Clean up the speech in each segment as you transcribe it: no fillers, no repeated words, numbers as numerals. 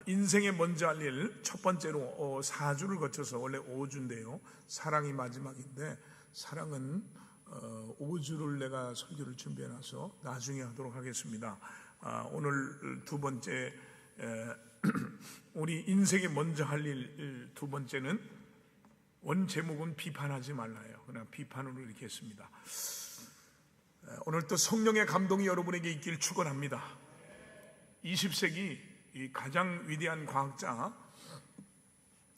인생에 먼저 할 일 첫 번째로 4주를 거쳐서 원래 5주인데요 사랑이 마지막인데 사랑은 5주를 내가 설교를 준비해놔서 나중에 하도록 하겠습니다. 오늘 두 번째 우리 인생에 먼저 할 일 두 번째는 원 제목은 비판하지 말라예요. 그냥 비판으로 이렇게 했습니다. 오늘 또 성령의 감동이 여러분에게 있기를 축원합니다. 20세기 가장 위대한 과학자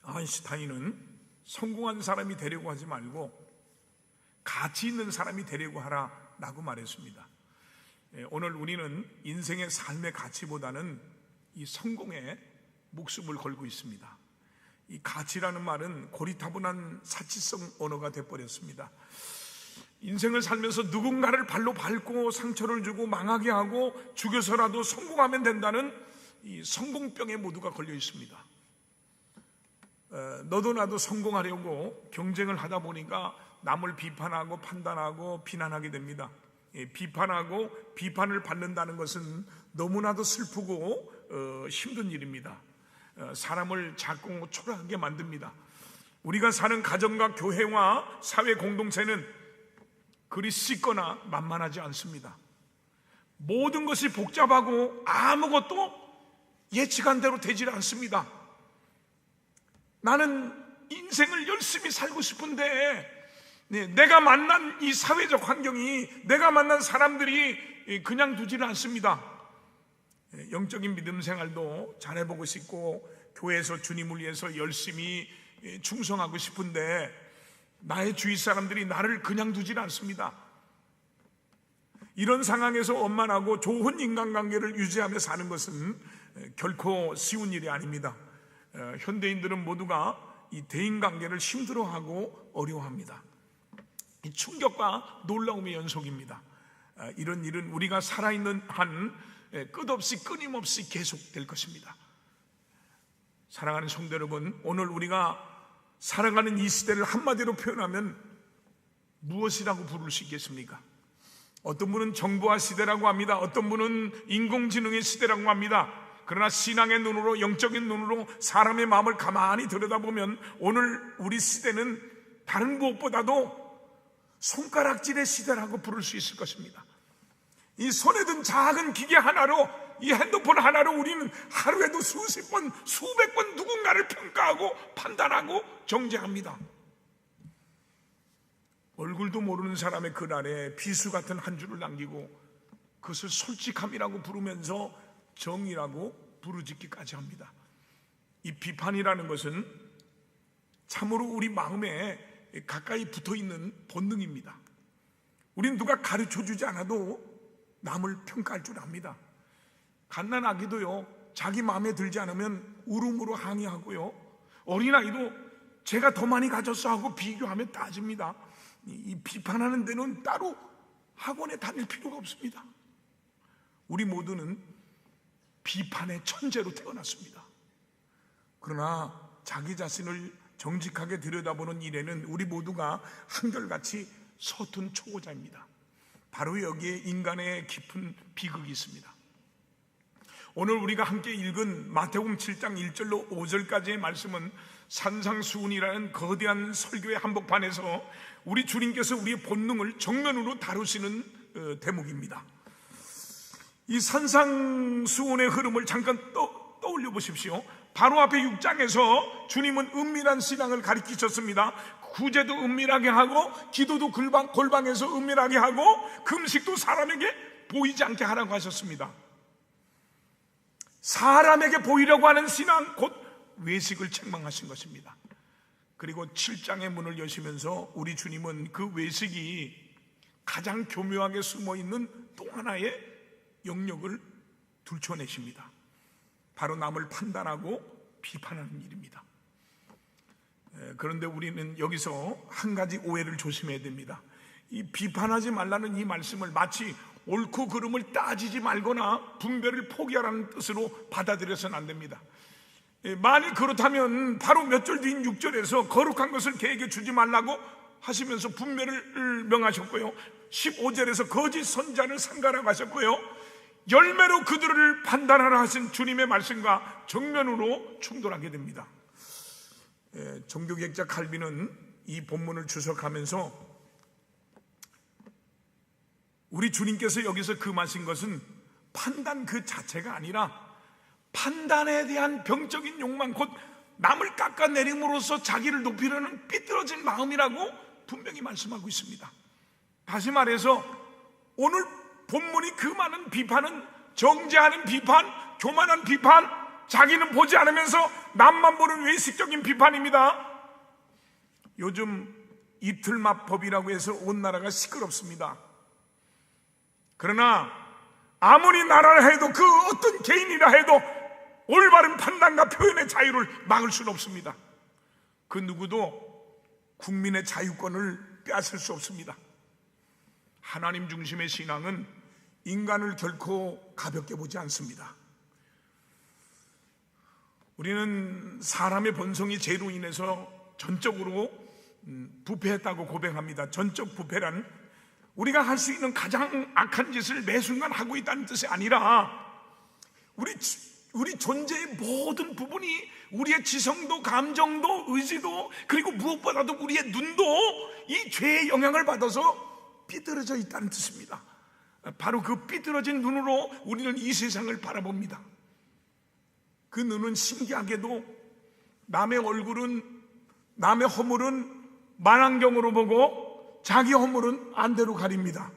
아인슈타인은 성공한 사람이 되려고 하지 말고 가치 있는 사람이 되려고 하라라고 말했습니다. 오늘 우리는 인생의 삶의 가치보다는 이 성공에 목숨을 걸고 있습니다. 이 가치라는 말은 고리타분한 사치성 언어가 되어버렸습니다. 인생을 살면서 누군가를 발로 밟고 상처를 주고 망하게 하고 죽여서라도 성공하면 된다는 이 성공병에 모두가 걸려 있습니다. 너도 나도 성공하려고 경쟁을 하다 보니까 남을 비판하고 판단하고 비난하게 됩니다. 비판하고 비판을 받는다는 것은 너무나도 슬프고 힘든 일입니다. 사람을 작고 초라하게 만듭니다. 우리가 사는 가정과 교회와 사회 공동체는 그리 쉽거나 만만하지 않습니다. 모든 것이 복잡하고 아무것도 예측한 대로 되질 않습니다. 나는 인생을 열심히 살고 싶은데 내가 만난 이 사회적 환경이, 내가 만난 사람들이 그냥 두지는 않습니다. 영적인 믿음 생활도 잘해보고 싶고 교회에서 주님을 위해서 열심히 충성하고 싶은데 나의 주위 사람들이 나를 그냥 두지는 않습니다. 이런 상황에서 원만하고 좋은 인간관계를 유지하며 사는 것은 결코 쉬운 일이 아닙니다. 현대인들은 모두가 이 대인관계를 힘들어하고 어려워합니다. 이 충격과 놀라움의 연속입니다. 이런 일은 우리가 살아있는 한 끝없이 끊임없이 계속될 것입니다. 사랑하는 성도 여러분, 오늘 우리가 살아가는 이 시대를 한마디로 표현하면 무엇이라고 부를 수 있겠습니까? 어떤 분은 정보화 시대라고 합니다. 어떤 분은 인공지능의 시대라고 합니다. 그러나 신앙의 눈으로, 영적인 눈으로 사람의 마음을 가만히 들여다보면 오늘 우리 시대는 다른 무엇보다도 손가락질의 시대라고 부를 수 있을 것입니다. 이 손에 든 작은 기계 하나로, 이 핸드폰 하나로 우리는 하루에도 수십 번, 수백 번 누군가를 평가하고 판단하고 정죄합니다. 얼굴도 모르는 사람의 글 아래 비수 같은 한 줄을 남기고 그것을 솔직함이라고 부르면서 정의라고 부르짖기까지 합니다. 이 비판이라는 것은 참으로 우리 마음에 가까이 붙어있는 본능입니다. 우린 누가 가르쳐주지 않아도 남을 평가할 줄 압니다. 갓난아기도요, 자기 마음에 들지 않으면 울음으로 항의하고요, 어린아이도 제가 더 많이 가졌어 하고 비교하며 따집니다. 이 비판하는 데는 따로 학원에 다닐 필요가 없습니다. 우리 모두는 비판의 천재로 태어났습니다. 그러나 자기 자신을 정직하게 들여다보는 일에는 우리 모두가 한결같이 서툰 초보자입니다. 바로 여기에 인간의 깊은 비극이 있습니다. 오늘 우리가 함께 읽은 마태복음 7장 1절로 5절까지의 말씀은 산상수훈이라는 거대한 설교의 한복판에서 우리 주님께서 우리의 본능을 정면으로 다루시는 대목입니다. 이 산상수훈의 흐름을 잠깐 떠올려 보십시오. 바로 앞에 6장에서 주님은 은밀한 신앙을 가르치셨습니다. 구제도 은밀하게 하고 기도도 골방에서 은밀하게 하고 금식도 사람에게 보이지 않게 하라고 하셨습니다. 사람에게 보이려고 하는 신앙, 곧 외식을 책망하신 것입니다. 그리고 7장의 문을 여시면서 우리 주님은 그 외식이 가장 교묘하게 숨어있는 또 하나의 영역을 들춰내십니다. 바로 남을 판단하고 비판하는 일입니다. 그런데 우리는 여기서 한 가지 오해를 조심해야 됩니다. 이 비판하지 말라는 이 말씀을 마치 옳고 그름을 따지지 말거나 분별을 포기하라는 뜻으로 받아들여서는 안 됩니다. 만일 그렇다면 바로 몇 절 뒤인 6절에서 거룩한 것을 개에게 주지 말라고 하시면서 분별을 명하셨고요, 15절에서 거짓 선자를 삼가라고 하셨고요, 열매로 그들을 판단하라 하신 주님의 말씀과 정면으로 충돌하게 됩니다. 종교개혁자 칼빈은 이 본문을 주석하면서 우리 주님께서 여기서 금하신 것은 판단 그 자체가 아니라 판단에 대한 병적인 욕망, 곧 남을 깎아내림으로써 자기를 높이려는 삐뚤어진 마음이라고 분명히 말씀하고 있습니다. 다시 말해서 오늘 본문이 금하는 비판은 정죄하는 비판, 교만한 비판, 자기는 보지 않으면서 남만 보는 외식적인 비판입니다. 요즘 이틀맛법이라고 해서 온 나라가 시끄럽습니다. 그러나 아무리 나라를 해도 그 어떤 개인이라 해도 올바른 판단과 표현의 자유를 막을 수는 없습니다. 그 누구도 국민의 자유권을 빼앗을 수 없습니다. 하나님 중심의 신앙은 인간을 결코 가볍게 보지 않습니다. 우리는 사람의 본성이 죄로 인해서 전적으로 부패했다고 고백합니다. 전적 부패란 우리가 할 수 있는 가장 악한 짓을 매 순간 하고 있다는 뜻이 아니라 우리 존재의 모든 부분이, 우리의 지성도 감정도 의지도, 그리고 무엇보다도 우리의 눈도 이 죄의 영향을 받아서 삐뚤어져 있다는 뜻입니다. 바로 그 삐뚤어진 눈으로 우리는 이 세상을 바라봅니다. 그 눈은 신기하게도 남의 얼굴은, 남의 허물은 만안경으로 보고 자기 허물은 안대로 가립니다.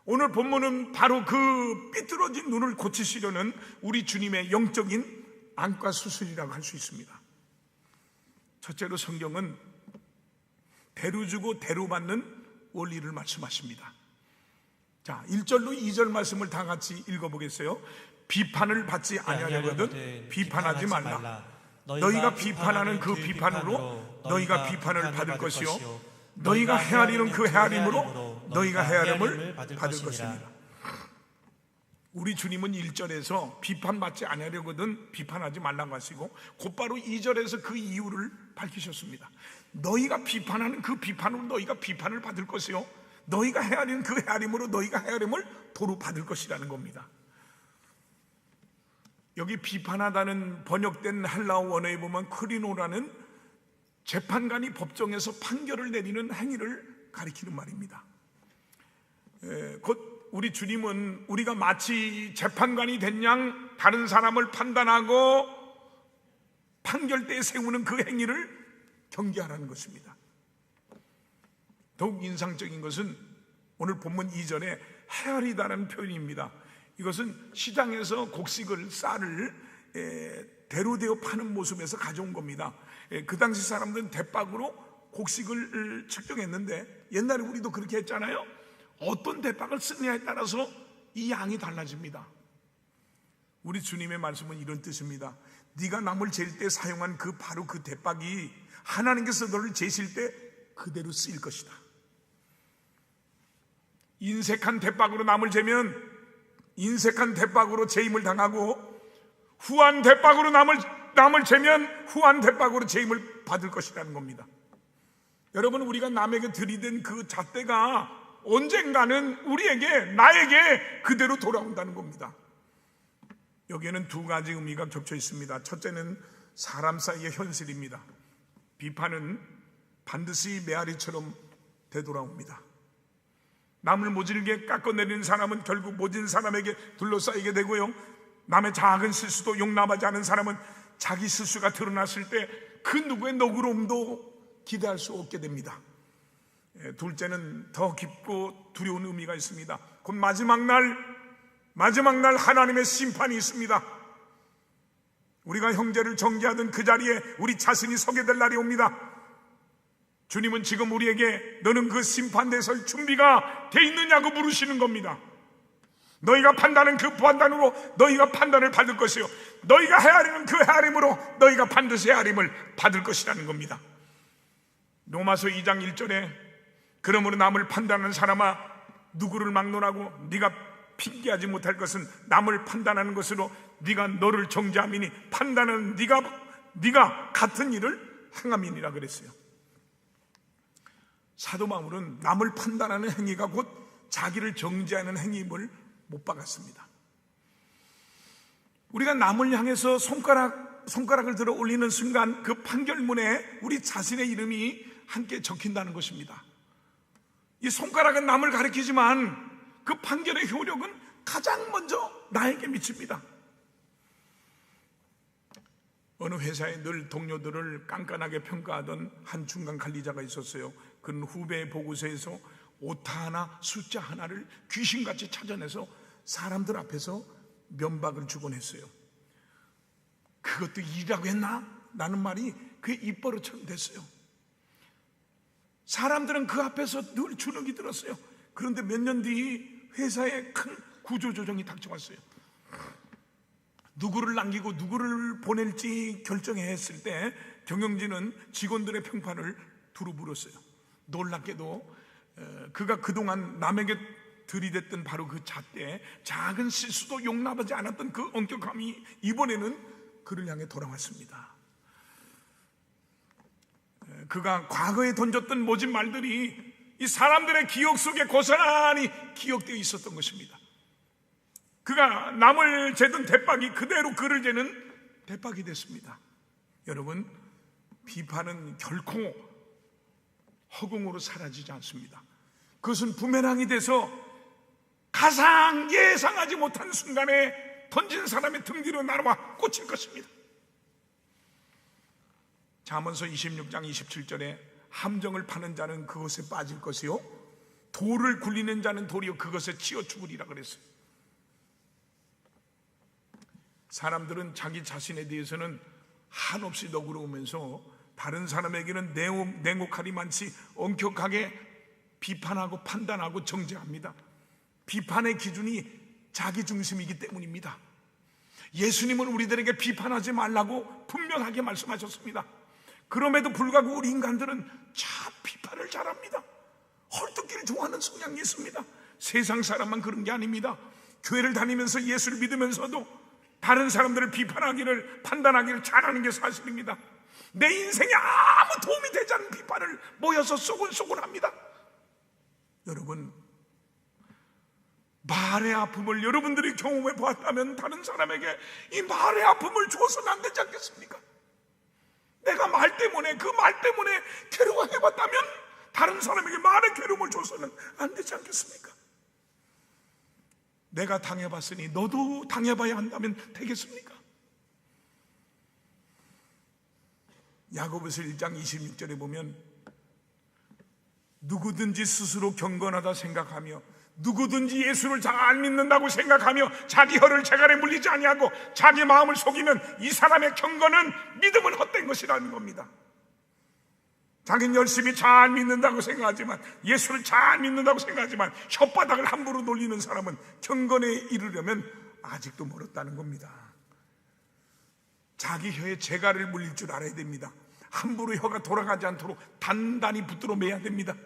오늘 본문은 바로 그 삐뚤어진 눈을 고치시려는 우리 주님의 영적인 안과 수술이라고 할 수 있습니다. 첫째로 성경은 대로 주고 대로 받는 원리를 말씀하십니다. 자, 1절로 2절 말씀을 다 같이 읽어보겠어요. 비판을 받지 아니하려거든 비판하지 말라. 너희가 비판하는 그 비판으로 너희가 비판을 받을 것이요 너희가 헤아리는 그 헤아림으로 너희가 헤아림을 받을 것입니다. 우리 주님은 1절에서 비판받지 아니하려거든 비판하지 말라고 하시고 곧바로 2절에서 그 이유를 밝히셨습니다. 너희가 비판하는 그 비판으로 너희가 비판을 받을 것이요 너희가 헤아리는 그 헤아림으로 너희가 헤아림을 도로 받을 것이라는 겁니다. 여기 비판하다는 번역된 헬라어 원어에 보면 크리노라는 재판관이 법정에서 판결을 내리는 행위를 가리키는 말입니다. 곧 우리 주님은 우리가 마치 재판관이 된 양 다른 사람을 판단하고 판결대에 세우는 그 행위를 경계하라는 것입니다. 더욱 인상적인 것은 오늘 본문 2절에 헤아리다라는 표현입니다. 이것은 시장에서 곡식을, 쌀을 대로되어 파는 모습에서 가져온 겁니다. 그 당시 사람들은 대박으로 곡식을 측정했는데 옛날에 우리도 그렇게 했잖아요. 어떤 대박을 쓰느냐에 따라서 이 양이 달라집니다. 우리 주님의 말씀은 이런 뜻입니다. 네가 남을 잴 때 사용한 바로 그 대박이 하나님께서 너를 재실 때 그대로 쓰일 것이다. 인색한 대박으로 남을 재면 인색한 대박으로 재임을 당하고, 후한 대박으로 남을 재면 후한 대박으로 재임을 받을 것이라는 겁니다. 여러분, 우리가 남에게 들이댄 그 잣대가 언젠가는 나에게 그대로 돌아온다는 겁니다. 여기에는 두 가지 의미가 겹쳐 있습니다. 첫째는 사람 사이의 현실입니다. 비판은 반드시 메아리처럼 되돌아옵니다. 남을 모질게 깎아내리는 사람은 결국 모진 사람에게 둘러싸이게 되고요, 남의 작은 실수도 용납하지 않은 사람은 자기 실수가 드러났을 때 그 누구의 너그러움도 기대할 수 없게 됩니다. 둘째는 더 깊고 두려운 의미가 있습니다. 곧 마지막 날 하나님의 심판이 있습니다. 우리가 형제를 정죄하던 그 자리에 우리 자신이 서게 될 날이 옵니다. 주님은 지금 우리에게 너는 그 심판대에 설 준비가 돼 있느냐고 물으시는 겁니다. 너희가 판단하는 그 판단으로 너희가 판단을 받을 것이요 너희가 헤아리는 그 헤아림으로 너희가 반드시 헤아림을 받을 것이라는 겁니다. 로마서 2장 1절에 그러므로 남을 판단하는 사람아 누구를 막론하고 네가 핑계하지 못할 것은 남을 판단하는 것으로 네가 너를 정죄함이니 판단은 네가 같은 일을 행함이니라 그랬어요. 사도 바울은 남을 판단하는 행위가 곧 자기를 정죄하는 행위임을 못 박았습니다. 우리가 남을 향해서 손가락을 들어 올리는 순간 그 판결문에 우리 자신의 이름이 함께 적힌다는 것입니다. 이 손가락은 남을 가리키지만 그 판결의 효력은 가장 먼저 나에게 미칩니다. 어느 회사에 늘 동료들을 깐깐하게 평가하던 한 중간 관리자가 있었어요. 그는 후배의 보고서에서 오타 하나, 숫자 하나를 귀신같이 찾아내서 사람들 앞에서 면박을 주곤 했어요. 그것도 일이라고 했나? 라는 말이 그의 입버릇처럼 됐어요. 사람들은 그 앞에서 늘 주눅이 들었어요. 그런데 몇 년 뒤 회사에 큰 구조조정이 닥쳐왔어요. 누구를 남기고 누구를 보낼지 결정해야 했을 때 경영진은 직원들의 평판을 두루 물었어요. 놀랍게도 그가 그동안 남에게 들이댔던 바로 그 잣대, 작은 실수도 용납하지 않았던 그 엄격함이 이번에는 그를 향해 돌아왔습니다. 그가 과거에 던졌던 모진 말들이 이 사람들의 기억 속에 고스란히 기억되어 있었던 것입니다. 그가 남을 재던 대박이 그대로 그를 재는 대박이 됐습니다. 여러분, 비판은 결코 허공으로 사라지지 않습니다. 그것은 부메랑이 돼서 가장 예상하지 못한 순간에 던진 사람의 등 뒤로 날아와 꽂힐 것입니다. 잠언서 26장 27절에 함정을 파는 자는 그것에 빠질 것이요 돌을 굴리는 자는 도리어 그것에 치여 죽으리라 그랬어요. 사람들은 자기 자신에 대해서는 한없이 너그러우면서 다른 사람에게는 냉혹하리 많지 엄격하게 비판하고 판단하고 정죄합니다. 비판의 기준이 자기 중심이기 때문입니다. 예수님은 우리들에게 비판하지 말라고 분명하게 말씀하셨습니다. 그럼에도 불구하고 우리 인간들은 참 비판을 잘합니다. 헐뜯기를 좋아하는 성향이 있습니다. 세상 사람만 그런 게 아닙니다. 교회를 다니면서 예수를 믿으면서도 다른 사람들을 비판하기를, 판단하기를 잘하는 게 사실입니다. 내 인생에 아무 도움이 되지 않는 비판을 모여서 쏘곤쏘곤 합니다. 여러분, 말의 아픔을 여러분들이 경험해 보았다면 다른 사람에게 이 말의 아픔을 줘서는 안 되지 않겠습니까? 내가 말 때문에, 그 말 때문에 괴로워해봤다면 다른 사람에게 말의 괴로움을 줘서는 안 되지 않겠습니까? 내가 당해봤으니 너도 당해봐야 한다면 되겠습니까? 야고보서 1장 26절에 보면 누구든지 스스로 경건하다 생각하며 누구든지 예수를 잘 믿는다고 생각하며 자기 혀를 재갈에 물리지 아니하고 자기 마음을 속이면 이 사람의 경건은 믿음은 헛된 것이라는 겁니다. 자기는 열심히 잘 믿는다고 생각하지만, 예수를 잘 믿는다고 생각하지만 혓바닥을 함부로 놀리는 사람은 경건에 이르려면 아직도 멀었다는 겁니다. 자기 혀에 재갈을 물릴 줄 알아야 됩니다. 함부로 혀가 돌아가지 않도록 단단히 붙들어 매야 됩니다.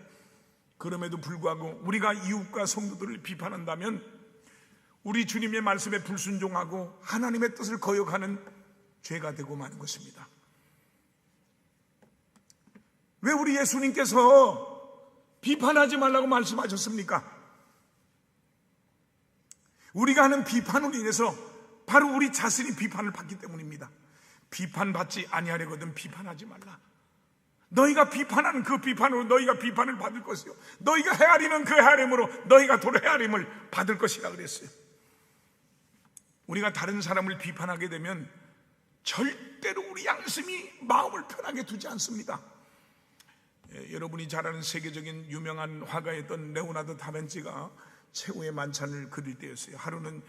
그럼에도 불구하고 우리가 이웃과 성도들을 비판한다면 우리 주님의 말씀에 불순종하고 하나님의 뜻을 거역하는 죄가 되고 마는 것입니다. 왜 우리 예수님께서 비판하지 말라고 말씀하셨습니까? 우리가 하는 비판으로 인해서 바로 우리 자신이 비판을 받기 때문입니다. 비판받지 아니하려거든 비판하지 말라. 너희가 비판하는 그 비판으로 너희가 비판을 받을 것이요 너희가 헤아리는 그 헤아림으로 너희가 도로 헤아림을 받을 것이라 그랬어요. 우리가 다른 사람을 비판하게 되면 절대로 우리 양심이 마음을 편하게 두지 않습니다. 여러분이 잘 아는 세계적인 유명한 화가였던 레오나르도 다빈치가 최후의 만찬을 그릴 때였어요. 하루는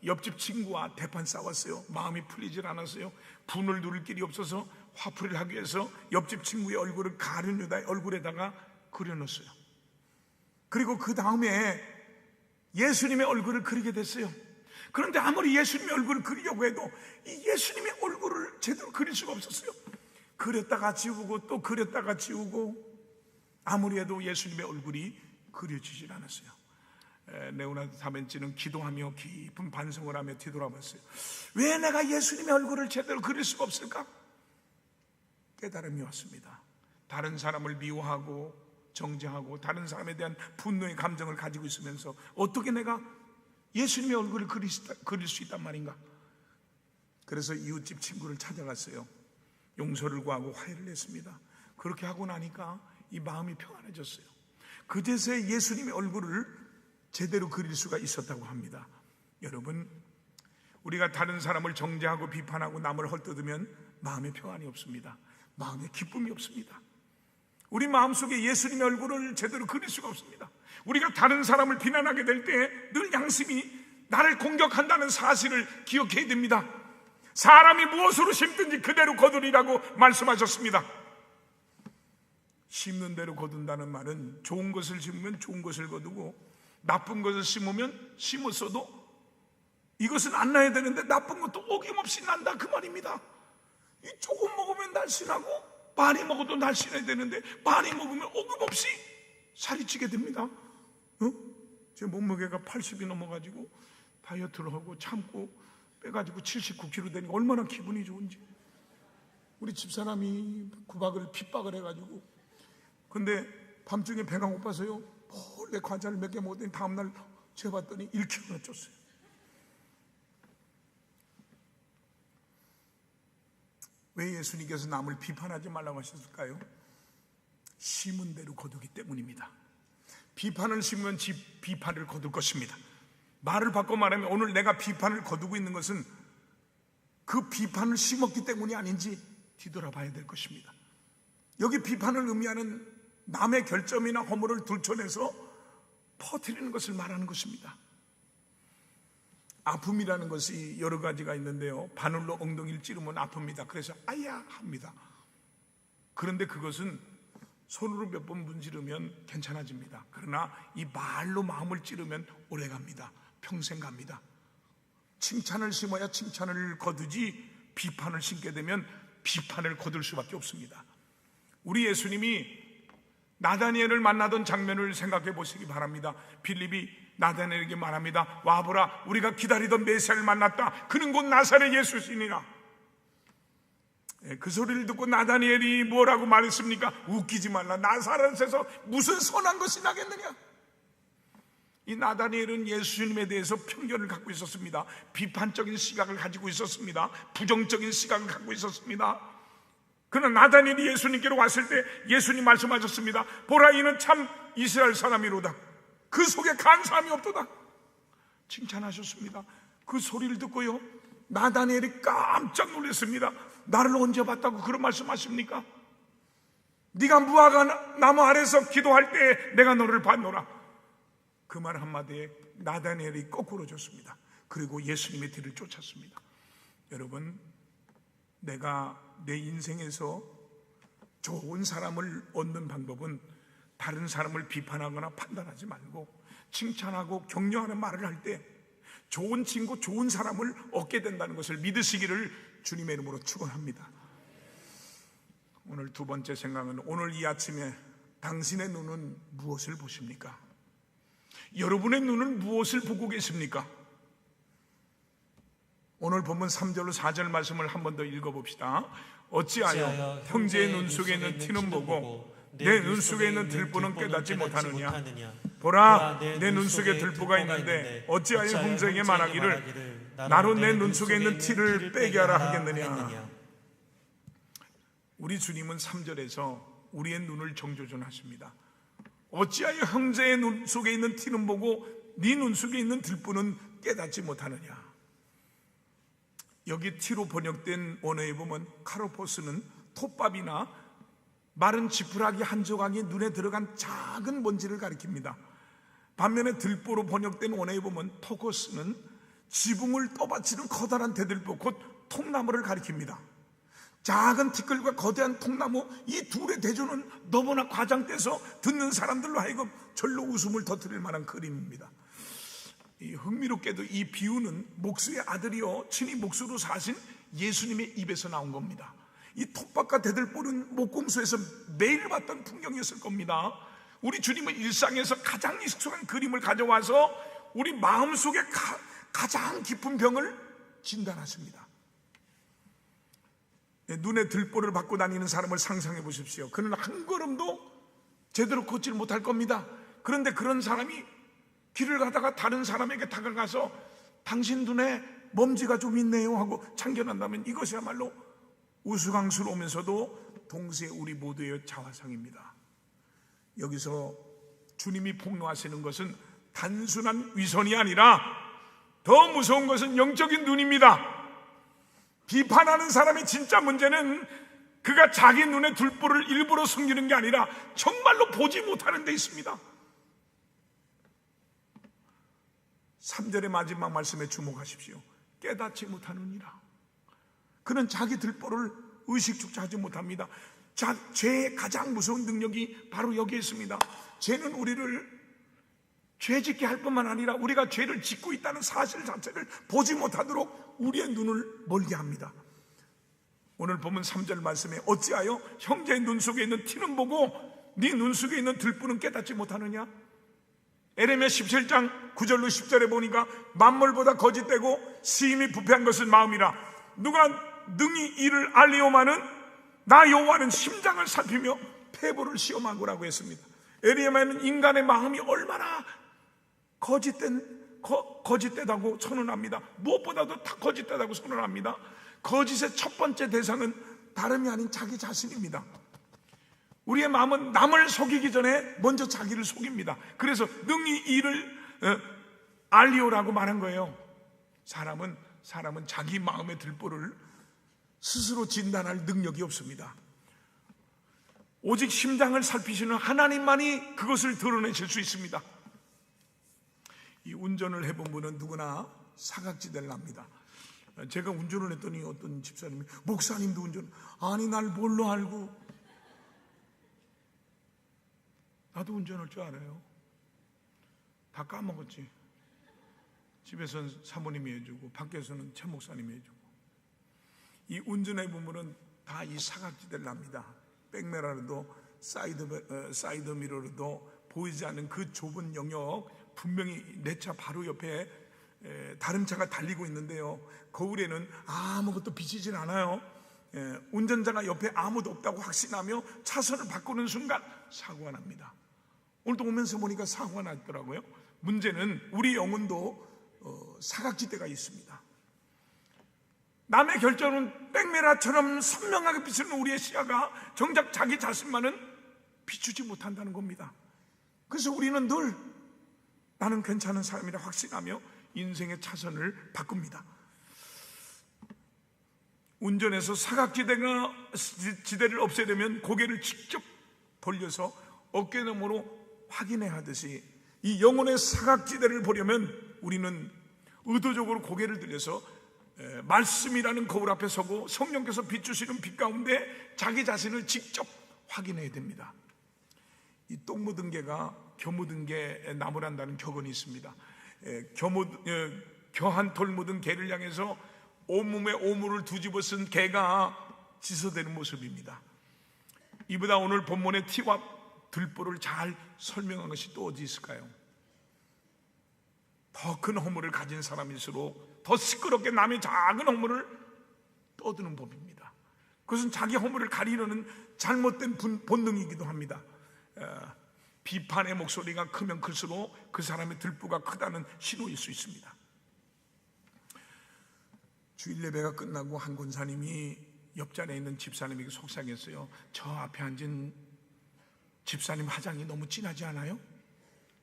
옆집 친구와 대판 싸웠어요. 마음이 풀리질 않았어요. 분을 누를 길이 없어서 화풀이를 하기 위해서 옆집 친구의 얼굴을 가려내다 얼굴에다가 그려놓았어요. 그리고 그 다음에 예수님의 얼굴을 그리게 됐어요. 그런데 아무리 예수님의 얼굴을 그리려고 해도 이 예수님의 얼굴을 제대로 그릴 수가 없었어요. 그렸다가 지우고 또 그렸다가 지우고 아무리 해도 예수님의 얼굴이 그려지질 않았어요. 레오나르도 다빈치는 기도하며 깊은 반성을 하며 뒤돌아봤어요. 왜 내가 예수님의 얼굴을 제대로 그릴 수가 없을까? 깨달음이 왔습니다. 다른 사람을 미워하고 정죄하고 다른 사람에 대한 분노의 감정을 가지고 있으면서 어떻게 내가 예수님의 얼굴을 그릴 수 있단 말인가? 그래서 이웃집 친구를 찾아갔어요. 용서를 구하고 화해를 했습니다. 그렇게 하고 나니까 이 마음이 평안해졌어요. 그제서야 예수님의 얼굴을 제대로 그릴 수가 있었다고 합니다. 여러분, 우리가 다른 사람을 정죄하고 비판하고 남을 헐뜯으면 마음에 평안이 없습니다. 마음에 기쁨이 없습니다. 우리 마음속에 예수님의 얼굴을 제대로 그릴 수가 없습니다. 우리가 다른 사람을 비난하게 될 때 늘 양심이 나를 공격한다는 사실을 기억해야 됩니다. 사람이 무엇으로 심든지 그대로 거두리라고 말씀하셨습니다. 심는 대로 거둔다는 말은 좋은 것을 심으면 좋은 것을 거두고 나쁜 것을 심으면 심었어도 이것은 안 나야 되는데 나쁜 것도 어김없이 난다, 그 말입니다. 조금 먹으면 날씬하고 많이 먹어도 날씬해야 되는데 많이 먹으면 어김없이 살이 찌게 됩니다. 제 몸무게가 80이 넘어가지고 다이어트를 하고 참고 빼가지고 79kg 되니까 얼마나 기분이 좋은지. 우리 집사람이 구박을 핍박을 해가지고, 근데 밤중에 배가 고파서요 몰래 과자를 몇 개 먹었더니 다음날 재봤더니 1kg나 쪘어요. 왜 예수님께서 남을 비판하지 말라고 하셨을까요? 심은 대로 거두기 때문입니다. 비판을 심으면 비판을 거둘 것입니다. 말을 바꿔 말하면 오늘 내가 비판을 거두고 있는 것은 그 비판을 심었기 때문이 아닌지 뒤돌아봐야 될 것입니다. 여기 비판을 의미하는 남의 결점이나 허물을 들춰내서 퍼뜨리는 것을 말하는 것입니다. 아픔이라는 것이 여러 가지가 있는데요, 바늘로 엉덩이를 찌르면 아픕니다. 그래서 아야 합니다. 그런데 그것은 손으로 몇 번 문지르면 괜찮아집니다. 그러나 이 말로 마음을 찌르면 오래갑니다. 평생 갑니다. 칭찬을 심어야 칭찬을 거두지 비판을 심게 되면 비판을 거둘 수밖에 없습니다. 우리 예수님이 나다니엘을 만나던 장면을 생각해 보시기 바랍니다. 빌립이 나다니엘에게 말합니다. 와보라, 우리가 기다리던 메시아를 만났다. 그는 곧 나사렛 예수시니라. 그 소리를 듣고 나다니엘이 뭐라고 말했습니까? 웃기지 말라. 나사렛에서 무슨 선한 것이 나겠느냐. 이 나다니엘은 예수님에 대해서 편견을 갖고 있었습니다. 비판적인 시각을 가지고 있었습니다. 부정적인 시각을 갖고 있었습니다. 그러나 나다니엘이 예수님께로 왔을 때 예수님 말씀하셨습니다. 보라, 이는 참 이스라엘 사람이로다. 그 속에 간사함이 없도다. 칭찬하셨습니다. 그 소리를 듣고요, 나다니엘이 깜짝 놀랐습니다. 나를 언제 봤다고 그런 말씀하십니까? 네가 무화과 나무 아래서 기도할 때 내가 너를 봤노라. 그 말 한마디에 나다니엘이 거꾸로 졌습니다. 그리고 예수님의 뒤를 쫓았습니다. 여러분, 내가 내 인생에서 좋은 사람을 얻는 방법은 다른 사람을 비판하거나 판단하지 말고 칭찬하고 격려하는 말을 할 때 좋은 친구, 좋은 사람을 얻게 된다는 것을 믿으시기를 주님의 이름으로 축원합니다. 오늘 두 번째 생각은, 오늘 이 아침에 당신의 눈은 무엇을 보십니까? 여러분의 눈은 무엇을 보고 계십니까? 오늘 본문 3절로 4절 말씀을 한 번 더 읽어봅시다. 어찌하여 형제의 눈 속에 있는 티는 보고 내 눈 속에 있는 들보는 깨닫지 못하느냐. 보라, 내 눈 속에 들보가 있는데 어찌하여 형제에게 말하기를 나로 내 눈 속에 있는 티를 빼게 하라 하겠느냐. 우리 주님은 3절에서 우리의 눈을 정조준하십니다. 어찌하여 형제의 눈 속에 있는 티는 보고 네 눈 속에 있는 들보는 깨닫지 못하느냐. 여기 티로 번역된 원어에 보면 카로포스는 톱밥이나 마른 지푸라기 한 조각이 눈에 들어간 작은 먼지를 가리킵니다. 반면에 들보로 번역된 원어에 보면 토코스는 지붕을 떠받치는 커다란 대들보, 곧 통나무를 가리킵니다. 작은 티끌과 거대한 통나무, 이 둘의 대조는 너무나 과장돼서 듣는 사람들로 하여금 절로 웃음을 터뜨릴 만한 그림입니다. 흥미롭게도 이 비유는 목수의 아들이요 친히 목수로 사신 예수님의 입에서 나온 겁니다. 이 톱밥과 대들보는 목공소에서 매일 봤던 풍경이었을 겁니다. 우리 주님은 일상에서 가장 익숙한 그림을 가져와서 우리 마음속에 가장 깊은 병을 진단하십니다. 눈에 들보를 받고 다니는 사람을 상상해 보십시오. 그는 한 걸음도 제대로 걷지를 못할 겁니다. 그런데 그런 사람이 길을 가다가 다른 사람에게 다가가서 당신 눈에 먼지가 좀 있네요 하고 참견한다면 이것이야말로 우스꽝스러우면서도 동시에 우리 모두의 자화상입니다. 여기서 주님이 폭로하시는 것은 단순한 위선이 아니라 더 무서운 것은 영적인 눈입니다. 비판하는 사람의 진짜 문제는 그가 자기 눈에 둘보를 일부러 숨기는 게 아니라 정말로 보지 못하는 데 있습니다. 3절의 마지막 말씀에 주목하십시오. 깨닫지 못하느니라. 그는 자기 들보를 의식조차 하지 못합니다. 죄의 가장 무서운 능력이 바로 여기에 있습니다. 죄는 우리를 죄짓게 할 뿐만 아니라 우리가 죄를 짓고 있다는 사실 자체를 보지 못하도록 우리의 눈을 멀게 합니다. 오늘 보면 3절 말씀에 어찌하여 형제의 눈 속에 있는 티는 보고 네 눈 속에 있는 들보는 깨닫지 못하느냐? 에레미야 17장 9절로 10절에 보니까 만물보다 거짓되고 시임이 부패한 것은 마음이라 누가 능히 이를 알리오마는 나 여호와는 심장을 살피며 폐부를 시험하고라고 했습니다. 에레미야는 인간의 마음이 얼마나 거짓되다고 선언합니다. 무엇보다도 다 거짓되다고 선언합니다. 거짓의 첫 번째 대상은 다름이 아닌 자기 자신입니다. 우리의 마음은 남을 속이기 전에 먼저 자기를 속입니다. 그래서 능히 이를 알리오라고 말한 거예요. 사람은 자기 마음의 들보를 스스로 진단할 능력이 없습니다. 오직 심장을 살피시는 하나님만이 그것을 드러내실 수 있습니다. 이 운전을 해본 분은 누구나 사각지대를 납니다. 제가 운전을 했더니 어떤 집사님이 목사님도 운전, 아니 날 뭘로 알고? 나도 운전할 줄 알아요. 다 까먹었지. 집에서는 사모님이 해주고 밖에서는 최 목사님이 해주고. 이 운전해 보면은 다 이 사각지대를 납니다. 백미러로도 사이드 미러로도 보이지 않는 그 좁은 영역, 분명히 내 차 바로 옆에 다른 차가 달리고 있는데요, 거울에는 아무것도 비치질 않아요. 운전자가 옆에 아무도 없다고 확신하며 차선을 바꾸는 순간 사고가 납니다. 오늘도 오면서 보니까 사고가 났더라고요. 문제는 우리 영혼도 사각지대가 있습니다. 남의 결정은 백미라처럼 선명하게 비추는 우리의 시야가 정작 자기 자신만은 비추지 못한다는 겁니다. 그래서 우리는 늘 나는 괜찮은 사람이라 확신하며 인생의 차선을 바꿉니다. 운전해서 사각지대를 없애려면 고개를 직접 돌려서 어깨너머로 확인해야 하듯이 이 영혼의 사각지대를 보려면 우리는 의도적으로 고개를 들여서 말씀이라는 거울 앞에 서고 성령께서 비추시는 빛 가운데 자기 자신을 직접 확인해야 됩니다. 이 똥 묻은 개가 겨 묻은 개 나무란다는 격언이 있습니다. 겨한 털 묻은 개를 향해서 온몸에 오물을 뒤집어 쓴 개가 지서대는 모습입니다. 이보다 오늘 본문의 티와 들보를 잘 설명한 것이 또 어디 있을까요? 더 큰 허물을 가진 사람일수록 더 시끄럽게 남의 작은 허물을 떠드는 법입니다. 그것은 자기 허물을 가리려는 잘못된 본능이기도 합니다. 비판의 목소리가 크면 클수록 그 사람의 들보가 크다는 신호일 수 있습니다. 주일 예배가 끝나고 한 권사님이 옆자리에 있는 집사님에게 속상했어요. 저 앞에 앉은 집사님 화장이 너무 진하지 않아요?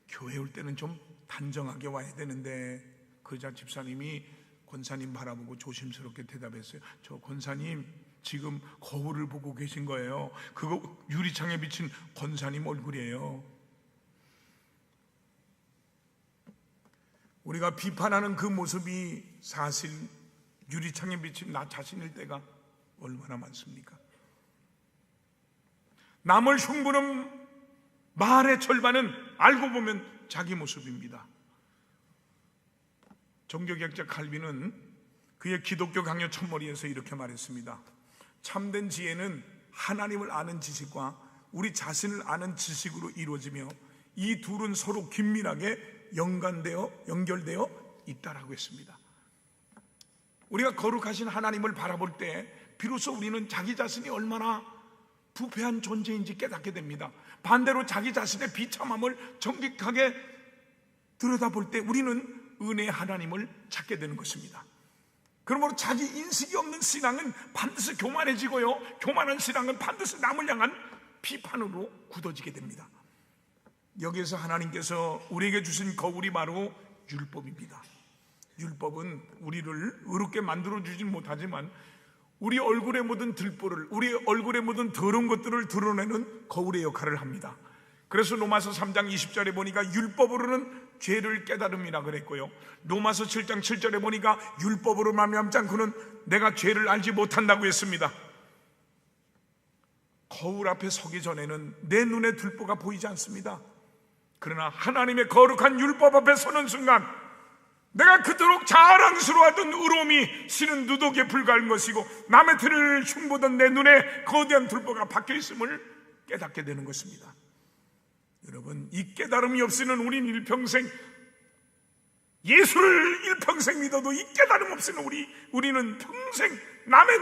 교회 올 때는 좀 단정하게 와야 되는데. 그러자 집사님이 권사님 바라보고 조심스럽게 대답했어요. 저 권사님 지금 거울을 보고 계신 거예요. 그거 유리창에 비친 권사님 얼굴이에요. 우리가 비판하는 그 모습이 사실 유리창에 비친 나 자신일 때가 얼마나 많습니까? 남을 흉보는 말의 절반은 알고 보면 자기 모습입니다. 종교개혁자 칼빈은 그의 기독교 강요 첫머리에서 이렇게 말했습니다. 참된 지혜는 하나님을 아는 지식과 우리 자신을 아는 지식으로 이루어지며 이 둘은 서로 긴밀하게 연결되어 있다라고 했습니다. 우리가 거룩하신 하나님을 바라볼 때 비로소 우리는 자기 자신이 얼마나 부패한 존재인지 깨닫게 됩니다. 반대로 자기 자신의 비참함을 정직하게 들여다볼 때 우리는 은혜의 하나님을 찾게 되는 것입니다. 그러므로 자기 인식이 없는 신앙은 반드시 교만해지고요, 교만한 신앙은 반드시 남을 향한 비판으로 굳어지게 됩니다. 여기에서 하나님께서 우리에게 주신 거울이 바로 율법입니다. 율법은 우리를 의롭게 만들어주진 못하지만 우리 얼굴에 묻은 들보를, 우리 얼굴에 묻은 더러운 것들을 드러내는 거울의 역할을 합니다. 그래서 로마서 3장 20절에 보니까 율법으로는 죄를 깨달음이라 그랬고요, 로마서 7장 7절에 보니까 율법으로 말미암지 않고는 내가 죄를 알지 못한다고 했습니다. 거울 앞에 서기 전에는 내 눈에 들보가 보이지 않습니다. 그러나 하나님의 거룩한 율법 앞에 서는 순간 내가 그토록 자랑스러워하던 의로움이 실은 누더기에 불과한 것이고 남의 틀을 흉보던 내 눈에 거대한 들보가 박혀 있음을 깨닫게 되는 것입니다. 여러분, 이 깨달음이 없이는 우린 일평생, 예수를 일평생 믿어도 이 깨달음 없이는 우리는 평생 남의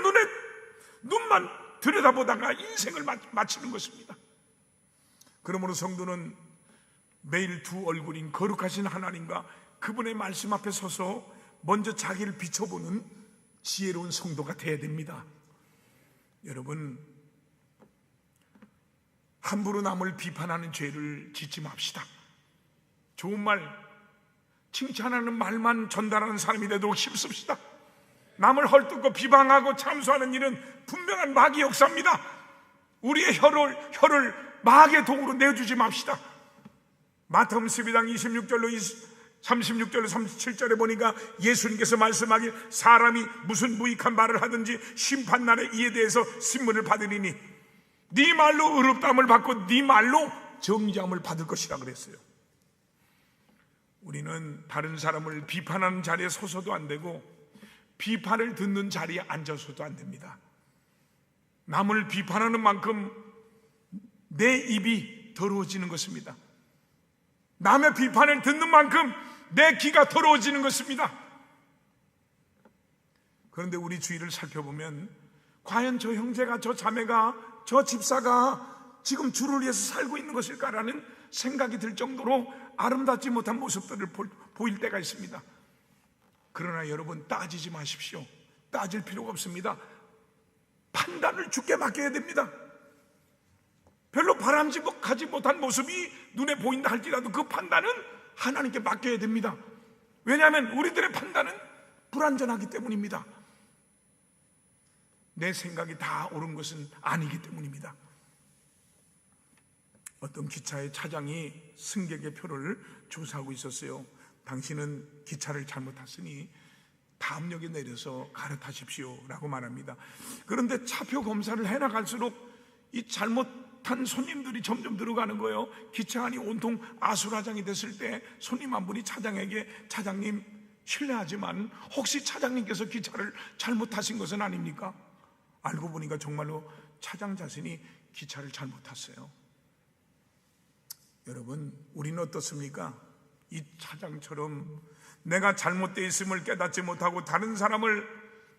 눈만 들여다보다가 인생을 마치는 것입니다. 그러므로 성도는 매일 두 얼굴인 거룩하신 하나님과 그분의 말씀 앞에 서서 먼저 자기를 비춰보는 지혜로운 성도가 되어야 됩니다. 여러분, 함부로 남을 비판하는 죄를 짓지 맙시다. 좋은 말, 칭찬하는 말만 전달하는 사람이 되도록 힘씁시다. 남을 헐뜯고 비방하고 참소하는 일은 분명한 마귀의 역사입니다. 우리의 혀를 마귀의 도구로 내주지 맙시다. 마태복음 12장 26절로 36절로 37절에 보니까 예수님께서 말씀하길 사람이 무슨 무익한 말을 하든지 심판날에 이에 대해서 신문을 받으리니 네 말로 의롭다함을 받고 네 말로 정죄함을 받을 것이라 그랬어요. 우리는 다른 사람을 비판하는 자리에 서서도 안 되고 비판을 듣는 자리에 앉아서도 안 됩니다. 남을 비판하는 만큼 내 입이 더러워지는 것입니다. 남의 비판을 듣는 만큼 내 귀가 더러워지는 것입니다. 그런데 우리 주위를 살펴보면 과연 저 형제가, 저 자매가, 저 집사가 지금 주를 위해서 살고 있는 것일까라는 생각이 들 정도로 아름답지 못한 모습들을 보일 때가 있습니다. 그러나 여러분, 따지지 마십시오. 따질 필요가 없습니다. 판단을 주께 맡겨야 됩니다. 별로 바람직하지 못한 모습이 눈에 보인다 할지라도 그 판단은 하나님께 맡겨야 됩니다. 왜냐하면 우리들의 판단은 불완전하기 때문입니다. 내 생각이 다 옳은 것은 아니기 때문입니다. 어떤 기차의 차장이 승객의 표를 조사하고 있었어요. 당신은 기차를 잘못 탔으니 다음 역에 내려서 갈아타십시오 라고 말합니다. 그런데 차표 검사를 해나갈수록 이 잘못한 손님들이 점점 들어가는 거예요. 기차 안이 온통 아수라장이 됐을 때 손님 한 분이 차장에게 차장님 실례하지만 혹시 차장님께서 기차를 잘못 타신 것은 아닙니까? 알고 보니까 정말로 차장 자신이 기차를 잘못 탔어요. 여러분, 우리는 어떻습니까? 이 차장처럼 내가 잘못되어 있음을 깨닫지 못하고 다른 사람을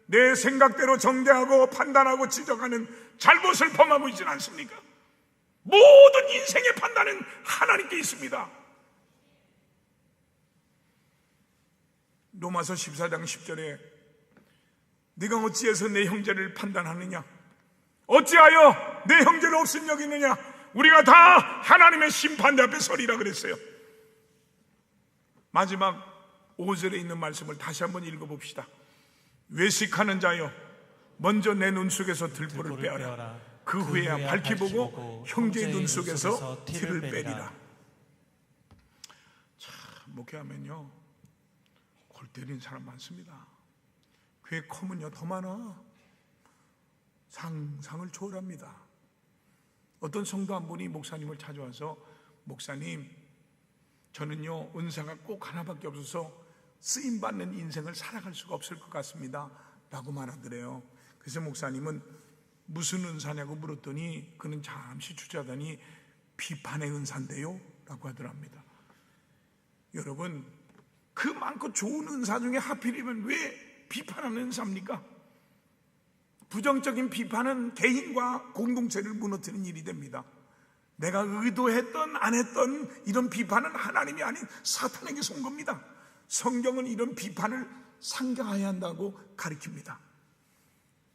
내 생각대로 정죄하고 판단하고 지적하는 잘못을 범하고 있지는 않습니까? 모든 인생의 판단은 하나님께 있습니다. 로마서 14장 10절에 네가 어찌해서 내 형제를 판단하느냐? 어찌하여 내 형제를 없음 여기느냐? 우리가 다 하나님의 심판대 앞에 서리라 그랬어요. 마지막 5절에 있는 말씀을 다시 한번 읽어봅시다. 외식하는 자여, 먼저 내 눈 속에서 들보를 빼어라. 그 후에야 밝히 보고 형제의 눈 속에서 티를 빼리라. 참, 목회하면요 골 때리는 사람 많습니다. 교회 커면요 더 많아. 상상을 초월합니다. 어떤 성도 한 분이 목사님을 찾아와서 목사님, 저는요 은사가 꼭 하나밖에 없어서 쓰임받는 인생을 살아갈 수가 없을 것 같습니다 라고 말하더래요. 그래서 목사님은 무슨 은사냐고 물었더니 그는 잠시 주저하더니 비판의 은사인데요 라고 하더랍니다. 여러분, 그 많고 좋은 은사 중에 하필이면 왜 비판하는 은사입니까? 부정적인 비판은 개인과 공동체를 무너뜨리는 일이 됩니다. 내가 의도했던 안 했던 이런 비판은 하나님이 아닌 사탄에게서 온 겁니다. 성경은 이런 비판을 상경해야 한다고 가르칩니다.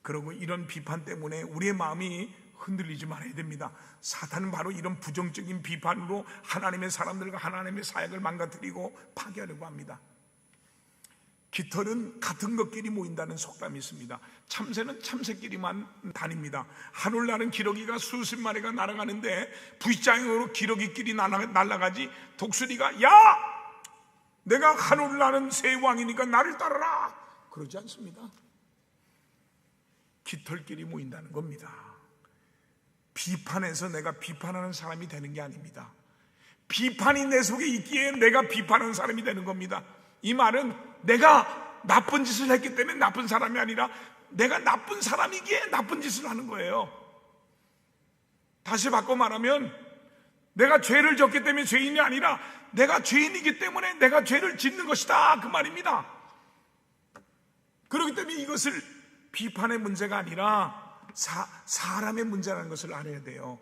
그리고 이런 비판 때문에 우리의 마음이 흔들리지 말아야 됩니다. 사탄은 바로 이런 부정적인 비판으로 하나님의 사람들과 하나님의 사역을 망가뜨리고 파괴하려고 합니다. 깃털은 같은 것끼리 모인다는 속담이 있습니다. 참새는 참새끼리만 다닙니다. 하늘나는 기러기가 수십 마리가 날아가는데 V자형으로 기러기끼리 날아가지 독수리가 야! 내가 하늘나는 새 왕이니까 나를 따르라! 그러지 않습니다. 깃털끼리 모인다는 겁니다. 비판해서 내가 비판하는 사람이 되는 게 아닙니다. 비판이 내 속에 있기에 내가 비판하는 사람이 되는 겁니다. 이 말은 내가 나쁜 짓을 했기 때문에 나쁜 사람이 아니라 내가 나쁜 사람이기에 나쁜 짓을 하는 거예요. 다시 바꿔 말하면 내가 죄를 졌기 때문에 죄인이 아니라 내가 죄인이기 때문에 내가 죄를 짓는 것이다, 그 말입니다. 그렇기 때문에 이것을 비판의 문제가 아니라 사람의 문제라는 것을 알아야 돼요.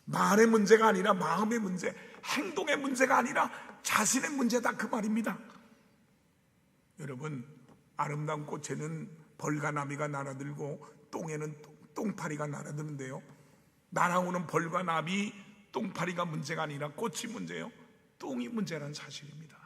말의 문제가 아니라 마음의 문제, 행동의 문제가 아니라 자신의 문제다, 그 말입니다. 여러분, 아름다운 꽃에는 벌과 나비가 날아들고 똥에는 똥파리가 날아드는데요, 날아오는 벌과 나비, 똥파리가 문제가 아니라 꽃이 문제예요. 똥이 문제라는 사실입니다.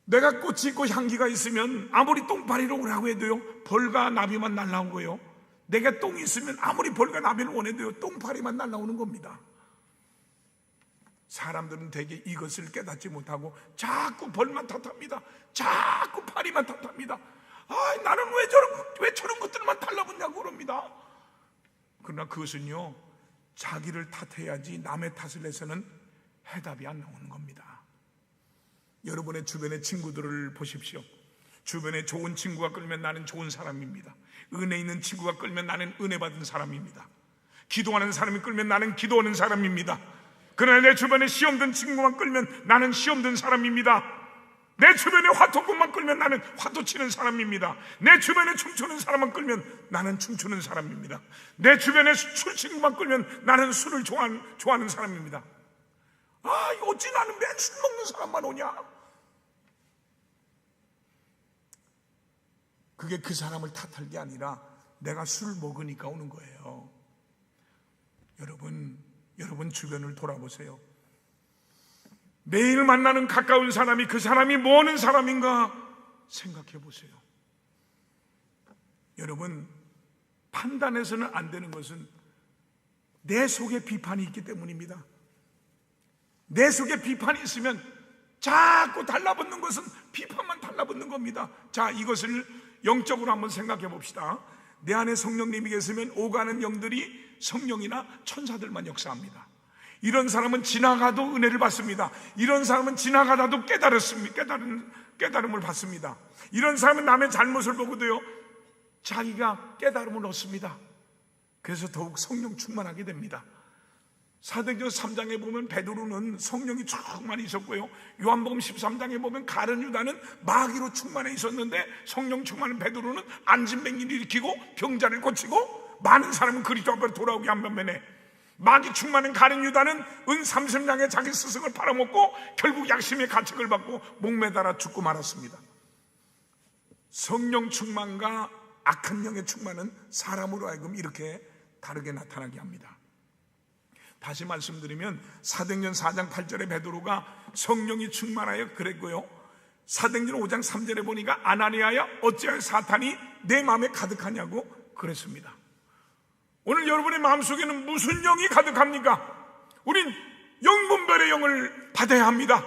내가 꽃이 있고 향기가 있으면 아무리 똥파리로 오라고 해도요, 벌과 나비만 날아오고요, 내가 똥이 있으면 아무리 벌과 나비를 원해도요, 똥파리만 날아오는 겁니다. 사람들은 대개 이것을 깨닫지 못하고 자꾸 벌만 탓합니다. 자꾸 파리만 탓합니다. 나는 왜 저런 것들만 달라붙냐고 그럽니다. 그러나 그것은요, 자기를 탓해야지 남의 탓을 해서는 해답이 안 나오는 겁니다. 여러분의 주변의 친구들을 보십시오. 주변에 좋은 친구가 끌면 나는 좋은 사람입니다. 은혜 있는 친구가 끌면 나는 은혜 받은 사람입니다. 기도하는 사람이 끌면 나는 기도하는 사람입니다. 그러나 내 주변에 시험 든 친구만 끌면 나는 시험 든 사람입니다. 내 주변에 화토꾼만 끌면 나는 화토 치는 사람입니다. 내 주변에 춤추는 사람만 끌면 나는 춤추는 사람입니다. 내 주변에 술 친구만 끌면 나는 술을 좋아하는 사람입니다. 어찌 나는 맨 술 먹는 사람만 오냐? 그게 그 사람을 탓할 게 아니라 내가 술 먹으니까 오는 거예요. 여러분 주변을 돌아보세요. 매일 만나는 가까운 사람이 그 사람이 뭐 하는 사람인가 생각해 보세요. 여러분, 판단해서는 안 되는 것은 내 속에 비판이 있기 때문입니다. 내 속에 비판이 있으면 자꾸 달라붙는 것은 비판만 달라붙는 겁니다. 자, 이것을 영적으로 한번 생각해 봅시다. 내 안에 성령님이 계시면 오가는 영들이 성령이나 천사들만 역사합니다. 이런 사람은 지나가도 은혜를 받습니다. 이런 사람은 지나가다도 깨달음을 받습니다. 이런 사람은 남의 잘못을 보고도요, 자기가 깨달음을 얻습니다. 그래서 더욱 성령 충만하게 됩니다. 사도행전 3장에 보면 베드로는 성령이 충만히 있었고요, 요한복음 13장에 보면 가룟 유다는 마귀로 충만해 있었는데 성령 충만한 베드로는 안진뱅이를 일으키고 병자를 고치고 많은 사람은 그리스도 앞으로 돌아오게 한 반면에 마귀 충만한 가룟 유다는 은 30냥에 자기 스승을 팔아먹고 결국 약심의 가책을 받고 목매달아 죽고 말았습니다. 성령 충만과 악한 영의 충만은 사람으로 하여금 이렇게 다르게 나타나게 합니다. 다시 말씀드리면 사도행전 4장 8절에 베드로가 성령이 충만하여 그랬고요, 사도행전 5장 3절에 보니까 아나니아야 어찌하여 사탄이 내 마음에 가득하냐고 그랬습니다. 오늘 여러분의 마음속에는 무슨 영이 가득합니까? 우린 영분별의 영을 받아야 합니다.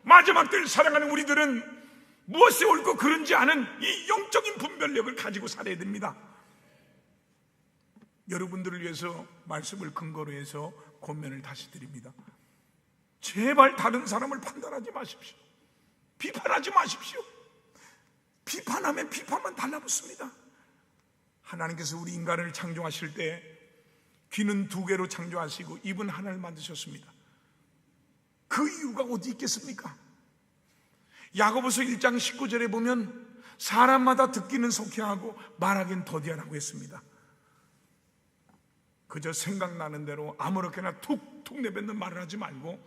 마지막 때 사랑하는 우리들은 무엇이 옳고 그른지 아는 이 영적인 분별력을 가지고 살아야 됩니다. 여러분들을 위해서 말씀을 근거로 해서 권면을 다시 드립니다. 제발 다른 사람을 판단하지 마십시오. 비판하지 마십시오. 비판하면 비판만 달라붙습니다. 하나님께서 우리 인간을 창조하실 때 귀는 2개로 창조하시고 입은 하나를 만드셨습니다. 그 이유가 어디 있겠습니까? 야고보서 1장 19절에 보면 사람마다 듣기는 속히 하고 말하기는 더디하라고 했습니다. 그저 생각나는 대로 아무렇게나 툭툭 내뱉는 말을 하지 말고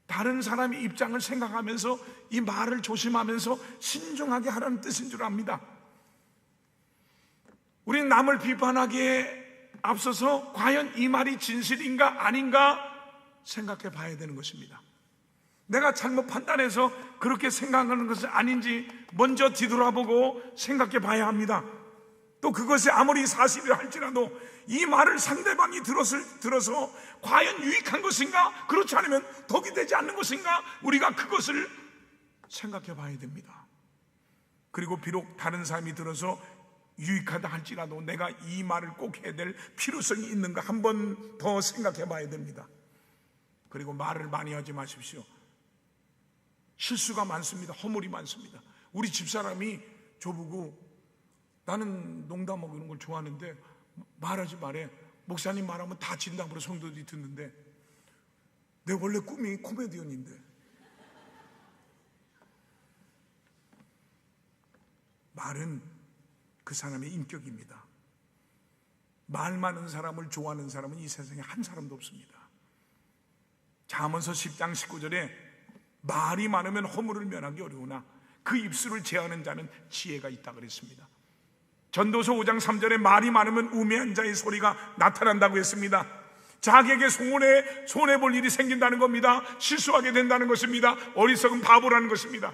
다른 사람의 입장을 생각하면서 이 말을 조심하면서 신중하게 하라는 뜻인 줄 압니다. 우리는 남을 비판하기에 앞서서 과연 이 말이 진실인가 아닌가 생각해 봐야 되는 것입니다. 내가 잘못 판단해서 그렇게 생각하는 것은 아닌지 먼저 뒤돌아보고 생각해 봐야 합니다. 또 그것이 아무리 사실이라 할지라도 이 말을 상대방이 들어서 과연 유익한 것인가, 그렇지 않으면 덕이 되지 않는 것인가, 우리가 그것을 생각해 봐야 됩니다. 그리고 비록 다른 사람이 들어서 유익하다 할지라도 내가 이 말을 꼭 해야 될 필요성이 있는가 한 번 더 생각해 봐야 됩니다. 그리고 말을 많이 하지 마십시오. 실수가 많습니다. 허물이 많습니다. 우리 집사람이 저보고 나는 농담하고 이런 걸 좋아하는데 말하지 말해. 목사님 말하면 다 진담으로 성도들이 듣는데 내 원래 꿈이 코미디언인데. 말은 그 사람의 인격입니다. 말 많은 사람을 좋아하는 사람은 이 세상에 한 사람도 없습니다. 잠언서 10장 19절에 말이 많으면 허물을 면하기 어려우나 그 입술을 제하는 자는 지혜가 있다 그랬습니다. 전도서 5장 3절에 말이 많으면 우매한 자의 소리가 나타난다고 했습니다. 자기에게 손해볼 일이 생긴다는 겁니다. 실수하게 된다는 것입니다. 어리석은 바보라는 것입니다.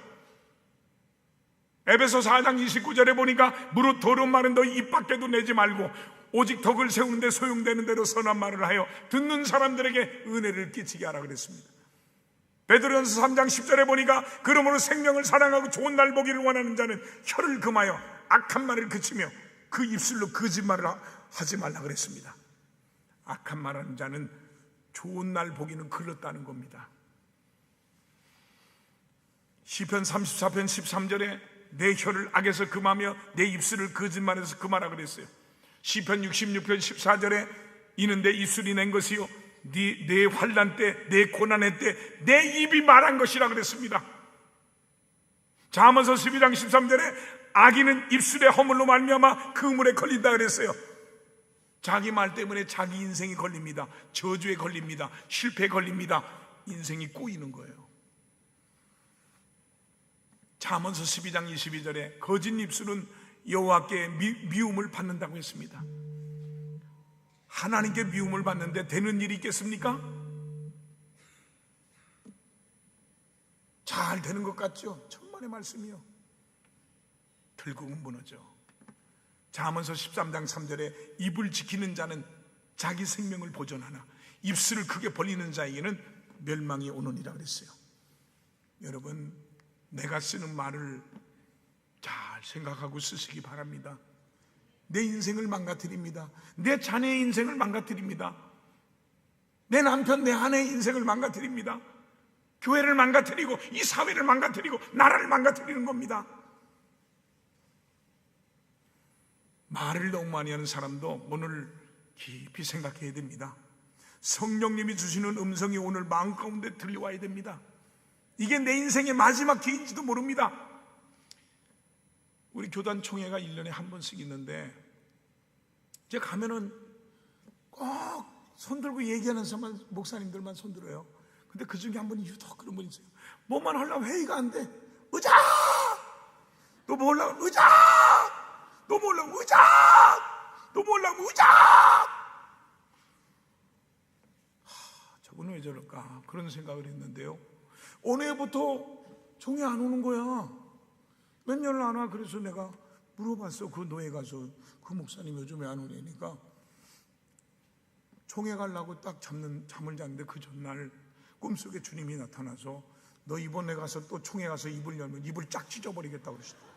에베소 4장 29절에 보니까 무릇 더러운 말은 너희 입 밖에도 내지 말고 오직 덕을 세우는데 소용되는 대로 선한 말을 하여 듣는 사람들에게 은혜를 끼치게 하라 그랬습니다. 베드로전서 3장 10절에 보니까 그러므로 생명을 사랑하고 좋은 날 보기를 원하는 자는 혀를 금하여 악한 말을 그치며 그 입술로 거짓말을 하지 말라 그랬습니다. 악한 말하는 자는 좋은 날 보기는 글렀다는 겁니다. 시편 34편 13절에 내 혀를 악에서 금하며 내 입술을 거짓말에서 금하라 그랬어요. 시편 66편 14절에 이는 내 입술이 낸 것이요 내 환난 때 내 고난의 때 내 입이 말한 것이라 그랬습니다. 잠언서 12장 13절에 악인은 입술의 허물로 말미암아 그물에 걸린다 그랬어요. 자기 말 때문에 자기 인생이 걸립니다. 저주에 걸립니다. 실패에 걸립니다. 인생이 꼬이는 거예요. 잠언서 12장 22절에 거짓 입술은 여호와께 미움을 받는다고 했습니다. 하나님께 미움을 받는데 되는 일이 있겠습니까? 잘 되는 것 같죠? 천만의 말씀이요. 결국은 무너져. 잠언서 13장 3절에 입을 지키는 자는 자기 생명을 보존하나 입술을 크게 벌리는 자에게는 멸망이 오느니라 그랬어요. 여러분, 내가 쓰는 말을 잘 생각하고 쓰시기 바랍니다. 내 인생을 망가뜨립니다. 내 자녀의 인생을 망가뜨립니다. 내 남편, 내 아내의 인생을 망가뜨립니다. 교회를 망가뜨리고 이 사회를 망가뜨리고 나라를 망가뜨리는 겁니다. 말을 너무 많이 하는 사람도 오늘 깊이 생각해야 됩니다. 성령님이 주시는 음성이 오늘 마음 가운데 들려와야 됩니다. 이게 내 인생의 마지막 기회인지도 모릅니다. 우리 교단 총회가 1년에 한 번씩 있는데 이제 가면은 꼭 손들고 얘기하는 사람 목사님들만 손들어요. 근데 그 중에 한 분이 유독 그런 분이 있어요. 뭐만 하려면 회의가 안 돼. 의자! 너 뭐 하려면 의자! 너 뭐 하려면 의자! 너 뭐 하려면 의자! 저분은 왜 저럴까? 그런 생각을 했는데요. 어느 해부터 종이 안 오는 거야. 몇 년을 안 와. 그래서 내가 물어봤어. 그 노예 가서 그 목사님 요즘 왜 안 오냐니까 총회 가려고 딱 잠을 잤는데 그 전날 꿈속에 주님이 나타나서 너 이번에 가서 또 총회 가서 입을 열면 입을 쫙 찢어버리겠다고 그러시더라고요.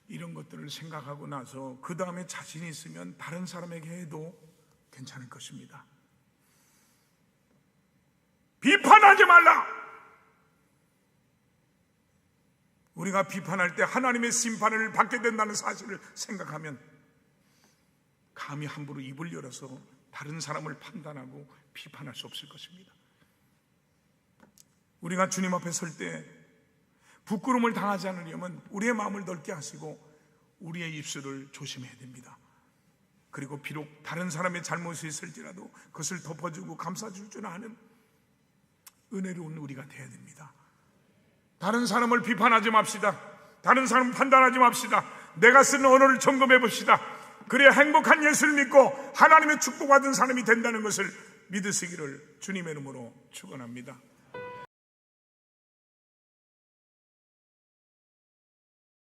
이런 것들을 생각하고 나서 그 다음에 자신이 있으면 다른 사람에게 해도 괜찮을 것입니다. 비판하지 말라. 우리가 비판할 때 하나님의 심판을 받게 된다는 사실을 생각하면 감히 함부로 입을 열어서 다른 사람을 판단하고 비판할 수 없을 것입니다. 우리가 주님 앞에 설 때 부끄러움을 당하지 않으려면 우리의 마음을 넓게 하시고 우리의 입술을 조심해야 됩니다. 그리고 비록 다른 사람의 잘못이 있을지라도 그것을 덮어주고 감싸줄 줄 아는 은혜로운 우리가 되어야 됩니다. 다른 사람을 비판하지 맙시다. 다른 사람 판단하지 맙시다. 내가 쓰는 언어를 점검해 봅시다. 그래야 행복한 예수를 믿고 하나님의 축복받은 사람이 된다는 것을 믿으시기를 주님의 이름으로 축원합니다.